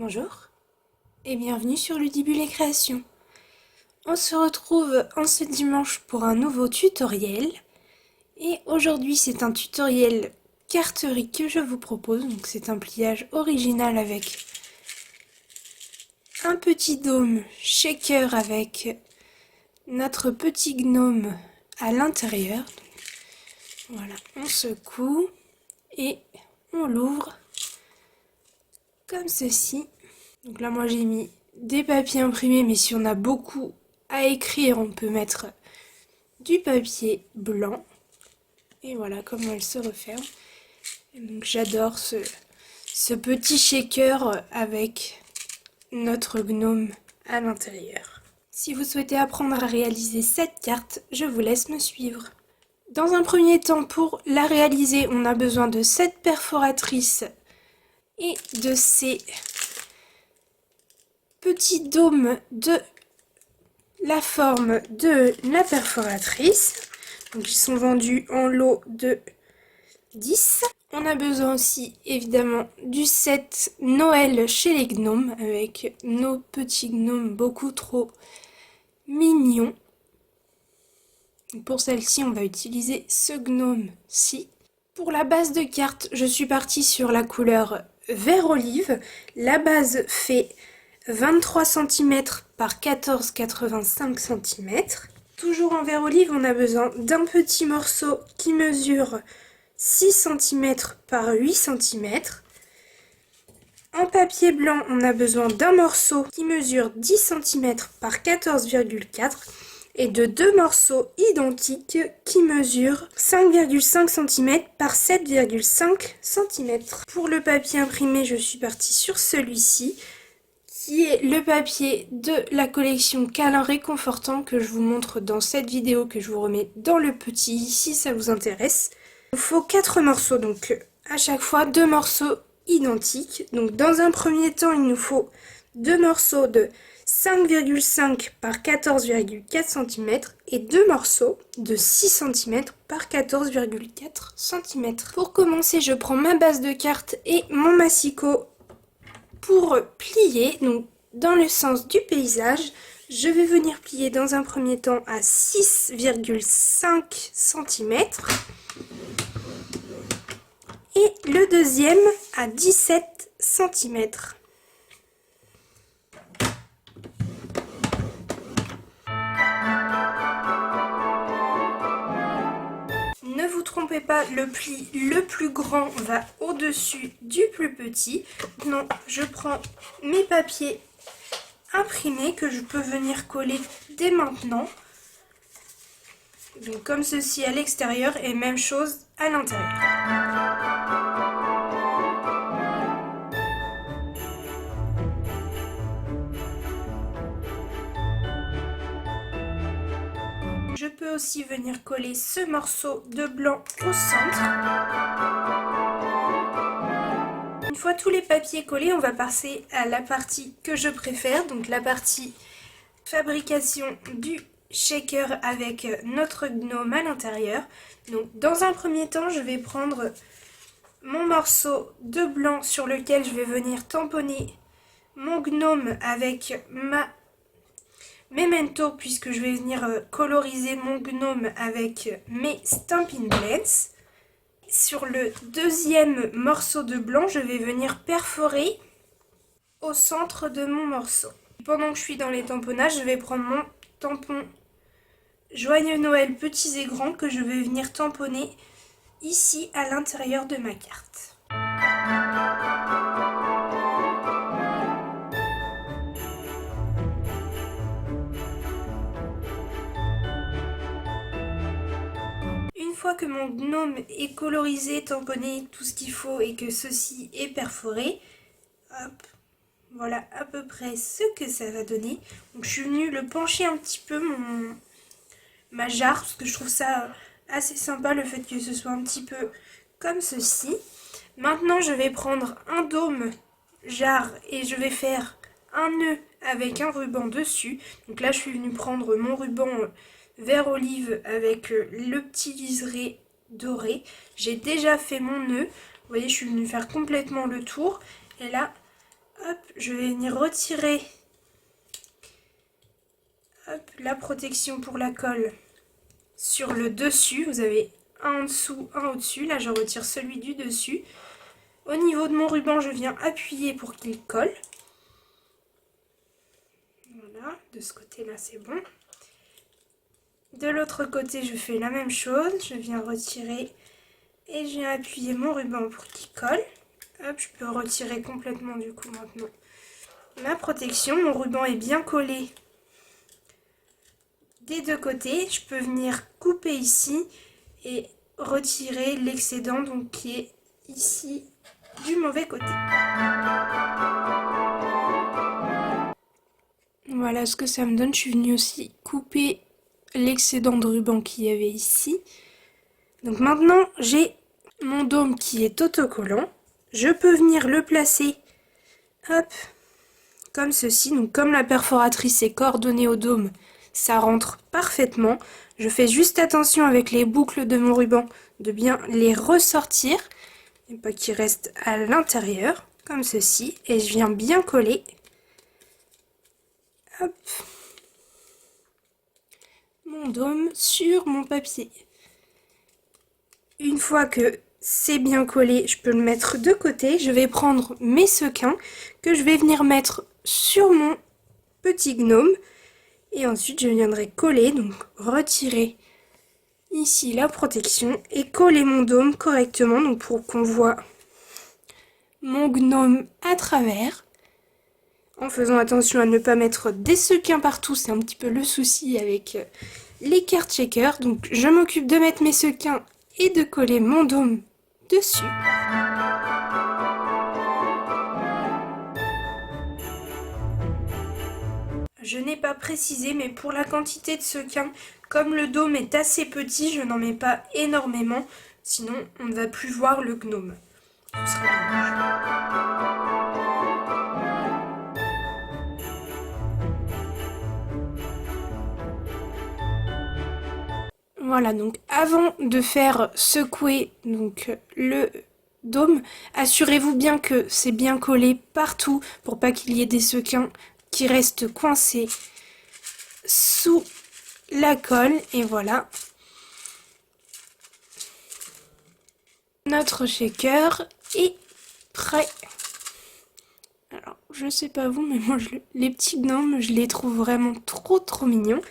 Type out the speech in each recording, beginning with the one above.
Bonjour et bienvenue sur Ludibule et Création. On se retrouve en ce dimanche pour un nouveau tutoriel. Et aujourd'hui c'est un tutoriel carterie que je vous propose. Donc c'est un pliage original avec un petit dôme shaker avec notre petit gnome à l'intérieur. Voilà, on secoue et on l'ouvre comme ceci. Donc là moi j'ai mis des papiers imprimés, mais si on a beaucoup à écrire on peut mettre du papier blanc. Et voilà comment elle se referme. Et donc j'adore ce petit shaker avec notre gnome à l'intérieur. Si vous souhaitez apprendre à réaliser cette carte, je vous laisse me suivre. Dans un premier temps, pour la réaliser, on a besoin de cette perforatrice et de ces petits dômes de la forme de la perforatrice. Donc ils sont vendus en lot de 10. On a besoin aussi évidemment du set Noël chez les gnomes avec nos petits gnomes beaucoup trop mignons. Pour celle-ci, on va utiliser ce gnome-ci. Pour la base de carte, je suis partie sur la couleur vert olive. La base fait 23 cm par 14,85 cm. Toujours en vert olive, on a besoin d'un petit morceau qui mesure 6 cm par 8 cm. En papier blanc, on a besoin d'un morceau qui mesure 10 cm par 14,4 et de deux morceaux identiques qui mesurent 5,5 cm par 7,5 cm. Pour le papier imprimé, je suis partie sur celui-ci, qui est le papier de la collection Câlin Réconfortant que je vous montre dans cette vidéo, que je vous remets dans le petit si ça vous intéresse. Il faut 4 morceaux, donc à chaque fois 2 morceaux identiques. Donc dans un premier temps, il nous faut 2 morceaux de 5,5 par 14,4 cm et 2 morceaux de 6 cm par 14,4 cm. Pour commencer, je prends ma base de carte et mon massicot pour plier, donc dans le sens du paysage. Je vais venir plier dans un premier temps à 6,5 cm et le deuxième à 17 cm. Ne vous trompez pas, le pli le plus grand va au-dessus du plus petit. Non, je prends mes papiers imprimés que je peux venir coller dès maintenant. Donc comme ceci à l'extérieur et même chose à l'intérieur. Je peux aussi venir coller ce morceau de blanc au centre. Une fois tous les papiers collés, on va passer à la partie que je préfère, donc la partie fabrication du shaker avec notre gnome à l'intérieur. Donc dans un premier temps, je vais prendre mon morceau de blanc sur lequel je vais venir tamponner mon gnome avec ma Memento, puisque je vais venir coloriser mon gnome avec mes Stampin' Blends. Sur le deuxième morceau de blanc, je vais venir perforer au centre de mon morceau. Pendant que je suis dans les tamponnages, je vais prendre mon tampon Joyeux Noël petits et grands que je vais venir tamponner ici à l'intérieur de ma carte. Une fois que mon gnome est colorisé, tamponné, tout ce qu'il faut et que ceci est perforé, hop, voilà à peu près ce que ça va donner. Donc je suis venue le pencher un petit peu ma jarre parce que je trouve ça assez sympa le fait que ce soit un petit peu comme ceci. Maintenant je vais prendre un dôme jarre et je vais faire un nœud avec un ruban dessus. Donc là je suis venue prendre mon ruban vert olive avec le petit liseré doré. J'ai déjà fait mon nœud. Vous voyez, je suis venue faire complètement le tour. Et là, Hop, je vais venir retirer la protection pour la colle sur le dessus. Vous avez un en dessous, un au-dessus. Là, je retire celui du dessus. Au niveau de mon ruban, je viens appuyer pour qu'il colle. Voilà, de ce côté-là, c'est bon. De l'autre côté, je fais la même chose. Je viens retirer et je viens appuyer mon ruban pour qu'il colle. Hop, je peux retirer complètement du coup maintenant ma protection. Mon ruban est bien collé des deux côtés. Je peux venir couper ici et retirer l'excédent donc qui est ici du mauvais côté. Voilà ce que ça me donne. Je suis venue aussi couper l'excédent de ruban qu'il y avait ici. Donc maintenant j'ai mon dôme qui est autocollant. Je peux venir le placer hop, comme ceci. Donc comme la perforatrice est coordonnée au dôme, ça rentre parfaitement. Je fais juste attention avec les boucles de mon ruban de bien les ressortir et pas qu'ils restent à l'intérieur, comme ceci. Et je viens bien coller. Hop, mon dôme sur mon papier. Une fois que c'est bien collé, je peux le mettre de côté. Je vais prendre mes sequins que je vais venir mettre sur mon petit gnome. Et ensuite, je viendrai coller, donc retirer ici la protection et coller mon dôme correctement, donc pour qu'on voit mon gnome à travers. En faisant attention à ne pas mettre des sequins partout, c'est un petit peu le souci avec les cartes checkers. Donc je m'occupe de mettre mes sequins et de coller mon dôme dessus. Je n'ai pas précisé, mais pour la quantité de sequins, comme le dôme est assez petit, je n'en mets pas énormément, sinon on ne va plus voir le gnome. Ce serait dommage. Voilà, donc avant de faire secouer donc, le dôme, assurez-vous bien que c'est bien collé partout pour pas qu'il y ait des sequins qui restent coincés sous la colle. Et voilà. Notre shaker est prêt. Alors, je sais pas vous, mais moi, les petits gnomes, je les trouve vraiment trop mignons.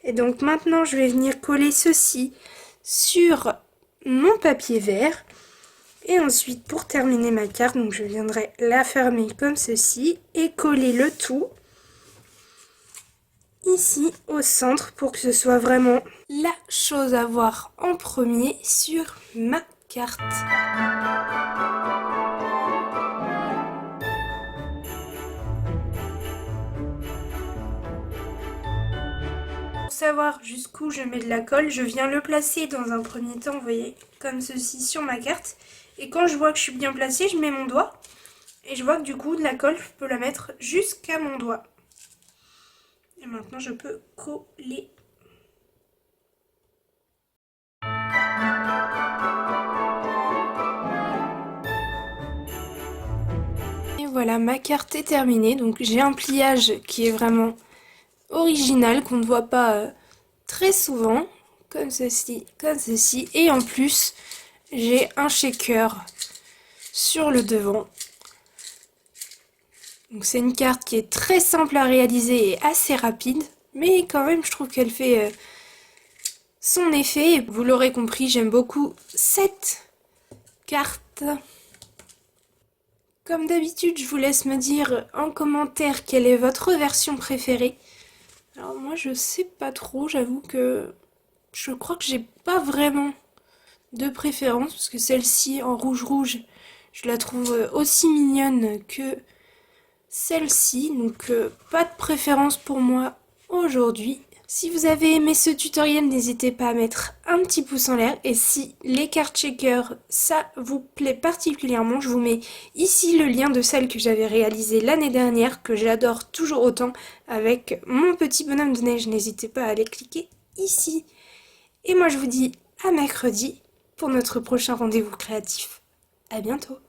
Et donc maintenant, je vais venir coller ceci sur mon papier vert. Et ensuite, pour terminer ma carte, donc je viendrai la fermer comme ceci et coller le tout ici au centre pour que ce soit vraiment la chose à voir en premier sur ma carte. Pour savoir jusqu'où je mets de la colle, je viens le placer dans un premier temps, vous voyez, comme ceci sur ma carte. Et quand je vois que je suis bien placée, je mets mon doigt. Et je vois que du coup, de la colle, je peux la mettre jusqu'à mon doigt. Et maintenant, je peux coller. Et voilà, ma carte est terminée. Donc j'ai un pliage qui est vraiment original, qu'on ne voit pas très souvent. Comme ceci, comme ceci. Et en plus, j'ai un shaker sur le devant. Donc c'est une carte qui est très simple à réaliser et assez rapide. Mais quand même, je trouve qu'elle fait son effet. Vous l'aurez compris, j'aime beaucoup cette carte. Comme d'habitude, je vous laisse me dire en commentaire quelle est votre version préférée. Alors moi, je sais pas trop, j'avoue que je crois que j'ai pas vraiment de préférence, parce que celle-ci en rouge, je la trouve aussi mignonne que celle-ci, donc pas de préférence pour moi aujourd'hui. Si vous avez aimé ce tutoriel, n'hésitez pas à mettre un petit pouce en l'air. Et si les cartes checkers, ça vous plaît particulièrement, je vous mets ici le lien de celle que j'avais réalisée l'année dernière, que j'adore toujours autant, avec mon petit bonhomme de neige. N'hésitez pas à aller cliquer ici. Et moi je vous dis à mercredi pour notre prochain rendez-vous créatif. À bientôt.